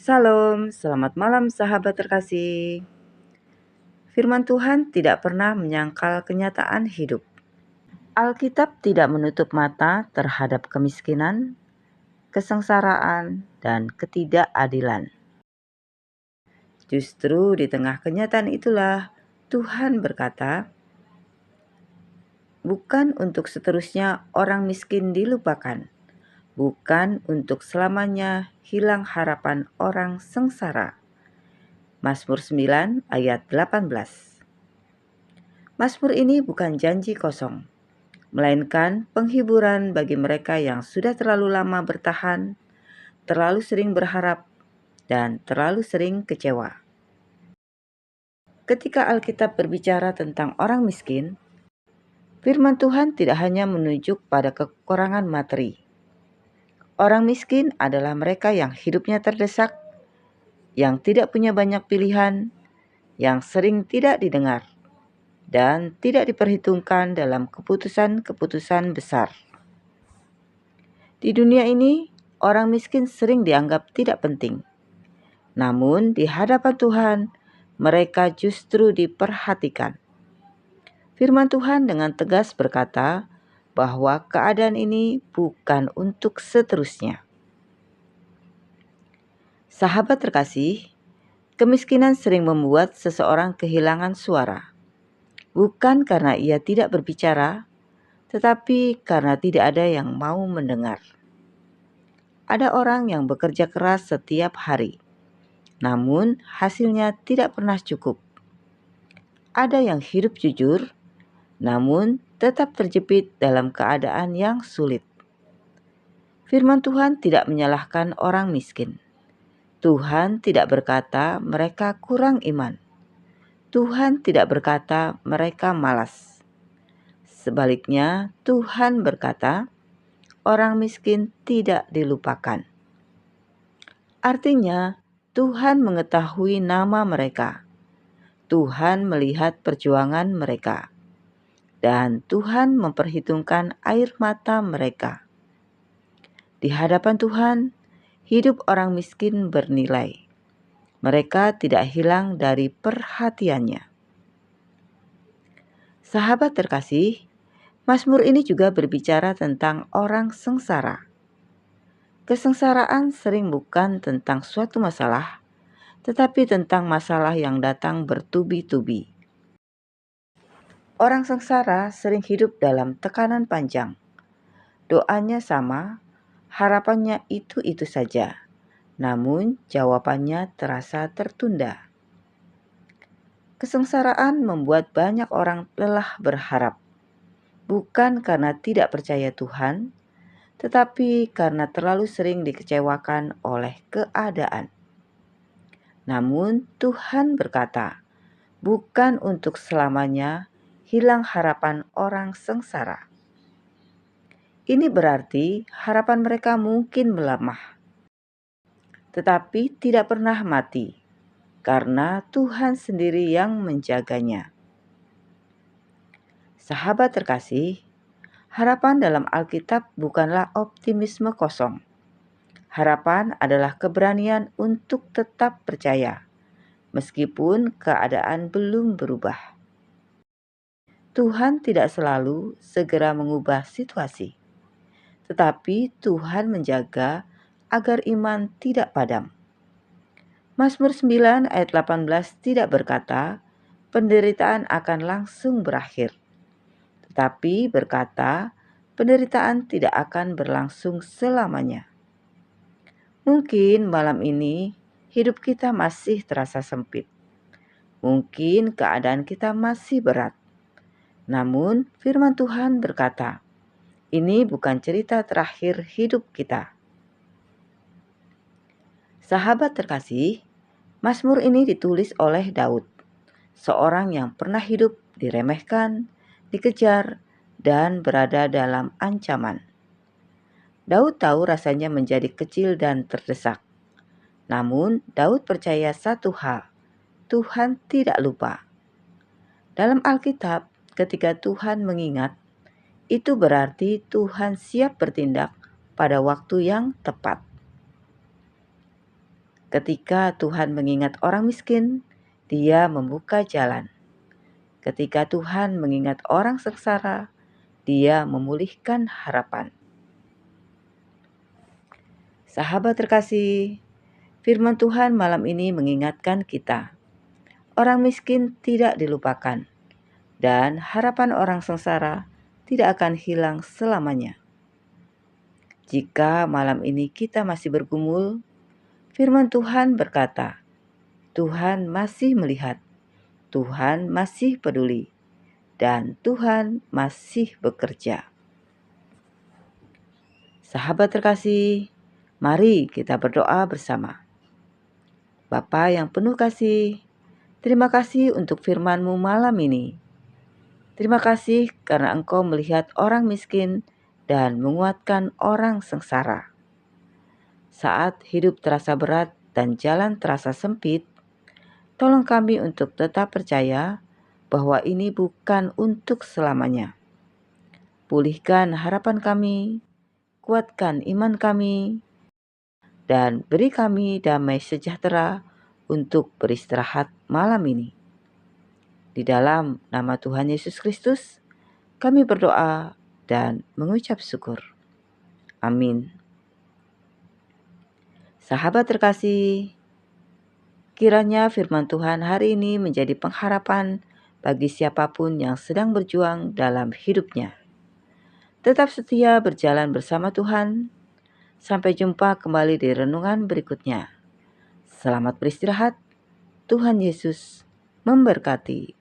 Salam, selamat malam sahabat terkasih. Firman Tuhan tidak pernah menyangkal kenyataan hidup. Alkitab tidak menutup mata terhadap kemiskinan, kesengsaraan, dan ketidakadilan. Justru di tengah kenyataan itulah Tuhan berkata, bukan untuk seterusnya orang miskin dilupakan, bukan untuk selamanya hilang harapan orang sengsara. Mazmur 9 ayat 18. Mazmur ini bukan janji kosong, melainkan penghiburan bagi mereka yang sudah terlalu lama bertahan, terlalu sering berharap, dan terlalu sering kecewa. Ketika Alkitab berbicara tentang orang miskin, firman Tuhan tidak hanya menunjuk pada kekurangan materi. Orang miskin adalah mereka yang hidupnya terdesak, yang tidak punya banyak pilihan, yang sering tidak didengar, dan tidak diperhitungkan dalam keputusan-keputusan besar. Di dunia ini, orang miskin sering dianggap tidak penting. Namun di hadapan Tuhan, mereka justru diperhatikan. Firman Tuhan dengan tegas berkata bahwa keadaan ini bukan untuk seterusnya. Sahabat terkasih, kemiskinan sering membuat seseorang kehilangan suara. Bukan karena ia tidak berbicara, tetapi karena tidak ada yang mau mendengar. Ada orang yang bekerja keras setiap hari, namun hasilnya tidak pernah cukup. Ada yang hidup jujur, namun tetap terjepit dalam keadaan yang sulit. Firman Tuhan tidak menyalahkan orang miskin. Tuhan tidak berkata mereka kurang iman. Tuhan tidak berkata mereka malas. Sebaliknya, Tuhan berkata, orang miskin tidak dilupakan. Artinya, Tuhan mengetahui nama mereka. Tuhan melihat perjuangan mereka. Dan Tuhan memperhitungkan air mata mereka. Di hadapan Tuhan, hidup orang miskin bernilai. Mereka tidak hilang dari perhatiannya. Sahabat terkasih, Mazmur ini juga berbicara tentang orang sengsara. Kesengsaraan sering bukan tentang suatu masalah, tetapi tentang masalah yang datang bertubi-tubi. Orang sengsara sering hidup dalam tekanan panjang. Doanya sama, harapannya itu-itu saja, namun jawabannya terasa tertunda. Kesengsaraan membuat banyak orang lelah berharap, bukan karena tidak percaya Tuhan, tetapi karena terlalu sering dikecewakan oleh keadaan. Namun Tuhan berkata, bukan untuk selamanya hilang harapan orang sengsara. Ini berarti harapan mereka mungkin melemah, tetapi tidak pernah mati, karena Tuhan sendiri yang menjaganya. Sahabat terkasih, harapan dalam Alkitab bukanlah optimisme kosong. Harapan adalah keberanian untuk tetap percaya, meskipun keadaan belum berubah. Tuhan tidak selalu segera mengubah situasi, tetapi Tuhan menjaga agar iman tidak padam. Mazmur 9 ayat 18 tidak berkata, penderitaan akan langsung berakhir, tetapi berkata, penderitaan tidak akan berlangsung selamanya. Mungkin malam ini hidup kita masih terasa sempit. Mungkin keadaan kita masih berat. Namun firman Tuhan berkata, ini bukan cerita terakhir hidup kita. Sahabat terkasih, Mazmur ini ditulis oleh Daud, seorang yang pernah hidup diremehkan, dikejar, dan berada dalam ancaman. Daud tahu rasanya menjadi kecil dan terdesak. Namun Daud percaya satu hal, Tuhan tidak lupa. Dalam Alkitab, ketika Tuhan mengingat, itu berarti Tuhan siap bertindak pada waktu yang tepat. Ketika Tuhan mengingat orang miskin, Dia membuka jalan. Ketika Tuhan mengingat orang sengsara, Dia memulihkan harapan. Sahabat terkasih, firman Tuhan malam ini mengingatkan kita, orang miskin tidak dilupakan, dan harapan orang sengsara tidak akan hilang selamanya. Jika malam ini kita masih bergumul, firman Tuhan berkata, Tuhan masih melihat, Tuhan masih peduli, dan Tuhan masih bekerja. Sahabat terkasih, mari kita berdoa bersama. Bapa yang penuh kasih, terima kasih untuk firman-Mu malam ini. Terima kasih karena Engkau melihat orang miskin dan menguatkan orang sengsara. Saat hidup terasa berat dan jalan terasa sempit, tolong kami untuk tetap percaya bahwa ini bukan untuk selamanya. Pulihkan harapan kami, kuatkan iman kami, dan beri kami damai sejahtera untuk beristirahat malam ini. Di dalam nama Tuhan Yesus Kristus, kami berdoa dan mengucap syukur. Amin. Sahabat terkasih, kiranya firman Tuhan hari ini menjadi pengharapan bagi siapapun yang sedang berjuang dalam hidupnya. Tetap setia berjalan bersama Tuhan. Sampai jumpa kembali di renungan berikutnya. Selamat beristirahat. Tuhan Yesus memberkati.